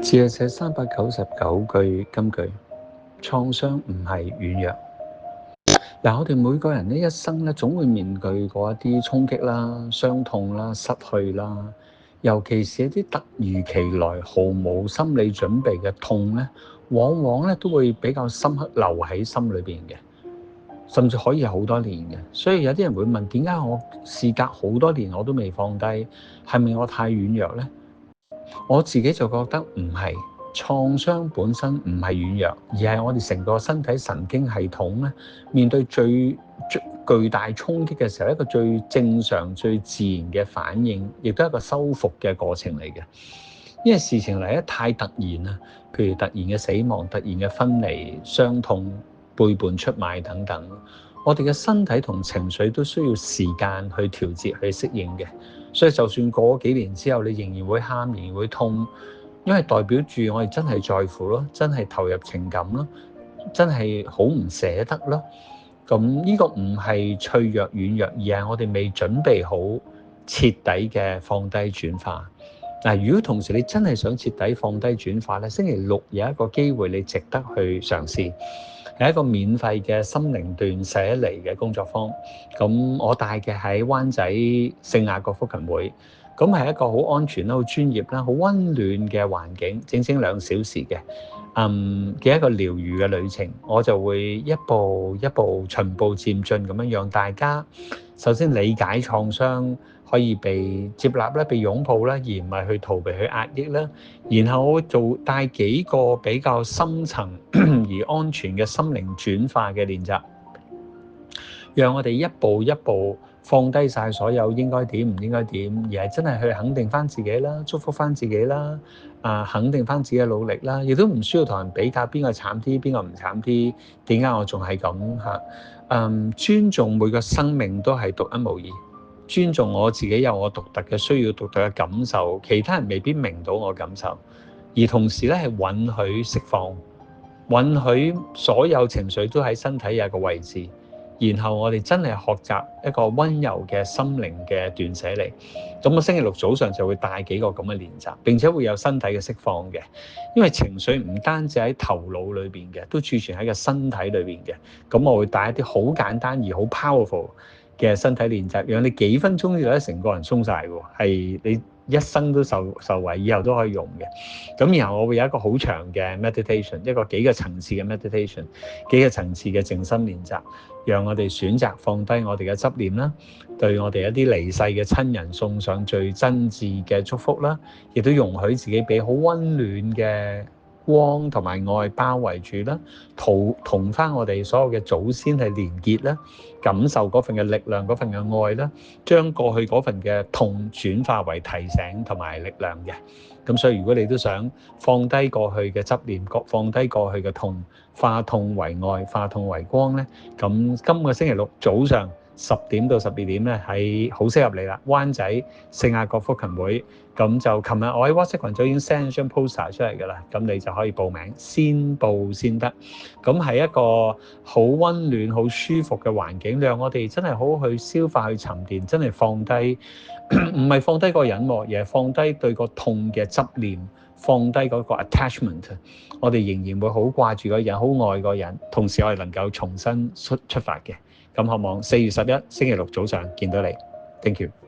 自在寫399句金句，創傷唔係軟弱。我哋每個人呢一生咧，總會面對過一啲衝擊啦、傷痛啦、失去啦，尤其是一啲突如其來、毫無心理準備嘅痛咧，往往咧都會比較深刻留喺心裏邊嘅，甚至可以係好多年嘅。所以有啲人會問：點解我事隔好多年我都未放低？係咪我太軟弱呢？我自己就覺得唔係，創傷本身唔係軟弱，而係我哋成個身體神經系統咧，面對最巨大衝擊嘅時候，一個最正常、最自然嘅反應，亦都係一個修復嘅過程嚟嘅。因為事情嚟得太突然啦，譬如突然嘅死亡、突然嘅分離、傷痛、背叛出賣等等，我哋嘅身體同情緒都需要時間去調節、去適應嘅。所以就算過幾年之後，你仍然會喊，仍然會痛，因為代表住我哋真係在乎咯，真係投入情感咯，真係好唔捨得咯。咁呢個唔係脆弱軟弱，而係我哋未準備好徹底嘅放低轉化。如果同時你真係想徹底放低轉化咧，星期六有一個機會你值得去嘗試，係一個免費嘅心靈斷捨離嘅工作坊。咁我帶嘅喺灣仔聖雅各福群會，咁係一個好安全啦、好專業啦、好溫暖嘅環境，整整2小時嘅一個療愈嘅旅程。我就會一步一步循步漸進咁樣讓大家首先理解創傷，可以被接納啦、被擁抱啦，而唔係去逃避、去壓抑啦。然後我會帶幾個比較深層而安全嘅心靈轉化嘅練習，讓我哋一步一步放低晒所有應該點唔應該點，而係真係去肯定翻自己啦、祝福翻自己啦、肯定翻自己嘅努力啦，亦都唔需要同人比較邊個慘啲、邊個唔慘啲，點解我仲係咁嚇？尊重每個生命都係獨一無二。尊重我自己有我獨特嘅需要、獨特嘅感受，其他人未必明到我感受，而同時咧係允許釋放，允許所有情緒都喺身體有個位置，然後我哋真係學習一個溫柔嘅心靈嘅斷捨離。咁我星期六早上就會帶幾個咁嘅練習，並且會有身體嘅釋放嘅，因為情緒唔單止喺頭腦裏邊嘅，都儲存喺個身體裏邊嘅。咁我會帶一啲好簡單而好 powerful嘅身體練習，讓你幾分鐘就咧成個人鬆晒喎，係你一生都受惠，以後都可以用嘅。咁然後我會有一個好長嘅 meditation， 一個幾個層次嘅 meditation， 幾個層次嘅靜心練習，讓我哋選擇放低我哋嘅執念啦，對我哋一啲離世嘅親人送上最真摯嘅祝福啦，亦都容許自己俾好溫暖嘅光同埋愛包圍住啦，同翻我哋所有嘅祖先係連結啦，感受嗰份嘅力量、嗰份嘅愛啦，將過去嗰份嘅痛轉化為提醒同埋力量嘅。咁所以如果你都想放低過去嘅執念，放低過去嘅痛，化痛為愛，化痛為光咧，咁今個星期六早上10點到12點咧，係好適合你啦。灣仔聖雅各福群會，咁就琴日我喺 WhatsApp 群組已經 send 張 poster 出嚟㗎啦，咁你就可以報名，先報先得。咁係一個好溫暖、好舒服嘅環境，讓我哋真係好好去消化、去沉澱，真係放低，唔係放低個人喎，而係放低對個痛嘅執念，放低嗰個 attachment。我哋仍然會好掛住個人，好愛個人，同時我哋能夠重新出發嘅。咁渴望4月11星期六早上見到你。Thank you。